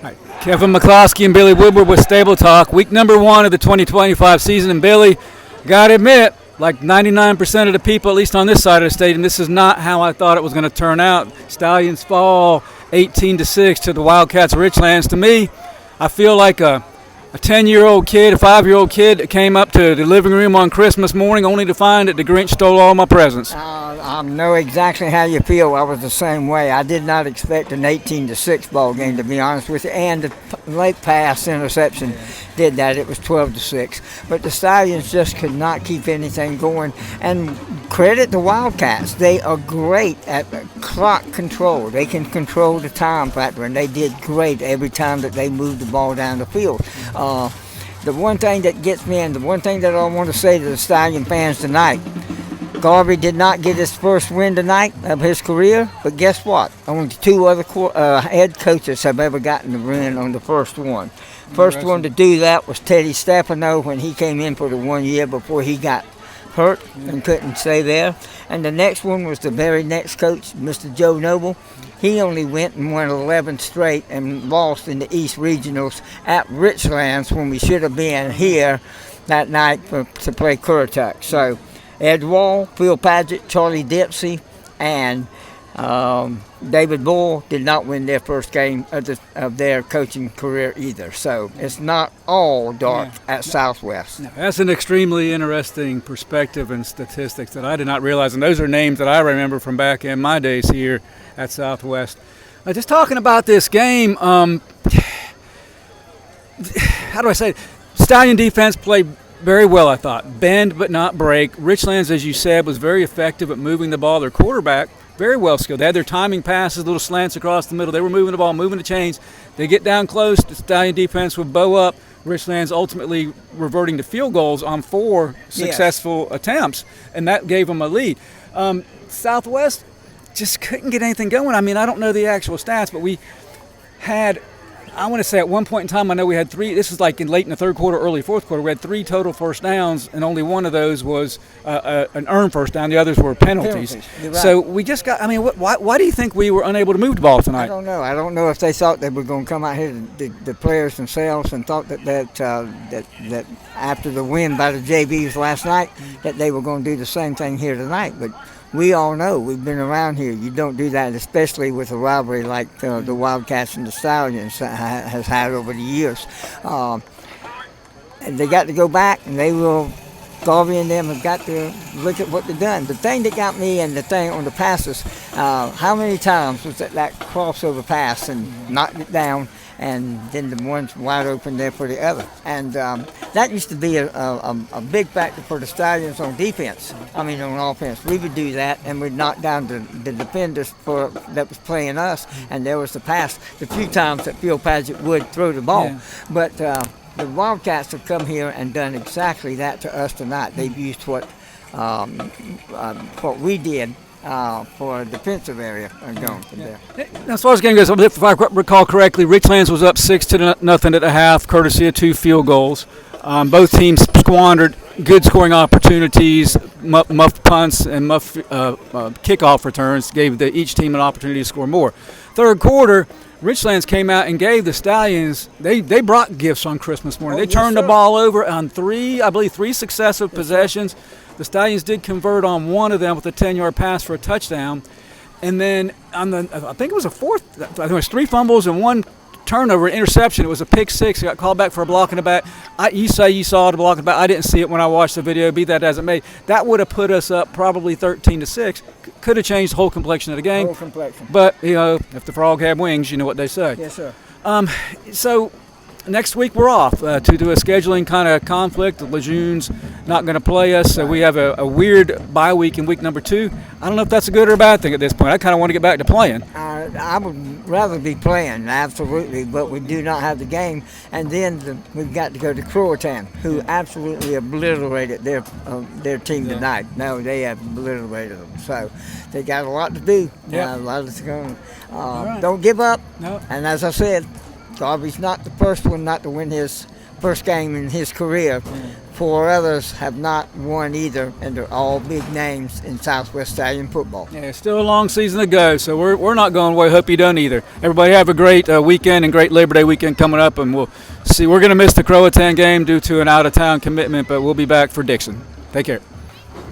All right. Kevin McCloskey and Billy Woodward with Stable Talk. Week number 1 of the 2025 season. And Billy, got to admit, like 99% of the people, at least on this side of the stadium, this is not how I thought it was going to turn out. Stallions fall 18-6 to the Wildcats of Richlands. To me, I feel like a 10-year-old kid, a 5-year-old kid that came up to the living room on Christmas morning only to find that the Grinch stole all my presents. I know exactly how you feel. I was the same way. I did not expect an 18-6 ball game, to be honest with you, and the late pass interception did that. It was 12-6. But the Stallions just could not keep anything going. And credit the Wildcats. They are great at clock control. They can control the time factor, and they did great every time that they moved the ball down the field. The one thing that gets me, and the one thing that I want to say to the Stallion fans tonight, Garvey did not get his first win tonight of his career, but guess what? Only 2 other head coaches have ever gotten the win on the first one. First one to do that was Teddy Stefano when he came in for the 1 year before he got hurt and couldn't stay there. And the next one was the very next coach, Mr. Joe Noble. He only went and won 11 straight and lost in the East Regionals at Richlands when we should have been here that night to play Currituck. So Ed Wall, Phil Padgett, Charlie Dempsey, and David Bull did not win their first game of their coaching career either. So it's not all dark at Southwest. That's an extremely interesting perspective and statistics that I did not realize. And those are names that I remember from back in my days here at Southwest. Just talking about this game, how do I say it? Stallion defense played very well, I thought. Bend but not break. Richlands, as you said, was very effective at moving the ball. Their quarterback, very well skilled. They had their timing passes, little slants across the middle. They were moving the ball, moving the chains. They get down close. The Stallion defense would bow up. Richlands ultimately reverting to field goals on 4 successful attempts, and that gave them a lead. Southwest just couldn't get anything going. I mean, I don't know the actual stats, but we had, I want to say at one point in time, I know we had 3, this was like late in the third quarter, early fourth quarter, we had 3 total first downs, and only one of those was an earned first down. The others were penalties. Right. So we just got, I mean, why do you think we were unable to move the ball tonight? I don't know if they thought they were going to come out here, the players themselves, and thought that after the win by the JVs last night, that they were going to do the same thing here tonight. But we all know, we've been around here, you don't do that, especially with a rivalry like the Wildcats and the Stallions has had over the years. And they got to go back, and they will, Garvey and them have got to look at what they've done. The thing that got me, and the thing on the passes, how many times was that crossover pass and knocked it down, and then the one's wide open there for the other. And that used to be a big factor for the Stallions on defense. I mean, on offense. We would do that, and we'd knock down the defenders that was playing us, and there was the pass, the few times that Phil Padgett would throw the ball. Yeah. But the Wildcats have come here and done exactly that to us tonight. They've used what we did for a defensive area going from there. As far as the game goes, if I recall correctly, Richlands was up 6-0 at the half, courtesy of 2 field goals. Both teams squandered good scoring opportunities, muffed punts and muffed kickoff returns, gave each team an opportunity to score more. Third quarter, Richlands came out and gave the Stallions, they brought gifts on Christmas morning. They turned the ball over on 3 successive possessions. The Stallions did convert on one of them with a 10-yard pass for a touchdown. And then on I think it was a fourth, I think it was 3 fumbles and 1 turnover, interception. It was a pick 6. It got called back for a block in the back. You say you saw the block in the back. I didn't see it when I watched the video. Be that as it may, that would have put us up probably 13-6. Could have changed the whole complexion of the game. But, if the frog had wings, you know what they say. Yes, sir. So next week we're off to do a scheduling kind of conflict. Lejeune's not going to play us, so we have a weird bye week in week number 2. I don't know if that's a good or a bad thing at this point. I kind of want to get back to playing. I would rather be playing, absolutely, but we do not have the game. And then we've got to go to Croatan, who absolutely obliterated their team tonight. No, they have obliterated them. So they got a lot to do. A lot to go. Right. Don't give up. No. And as I said, Darby's not the first one not to win his first game in his career. 4 others have not won either, and they're all big names in Southwest Stallion football. Yeah, still a long season to go, so we're not going away. Hope you don't either. Everybody have a great weekend and great Labor Day weekend coming up, and we'll see. We're going to miss the Croatan game due to an out-of-town commitment, but we'll be back for Dixon. Take care.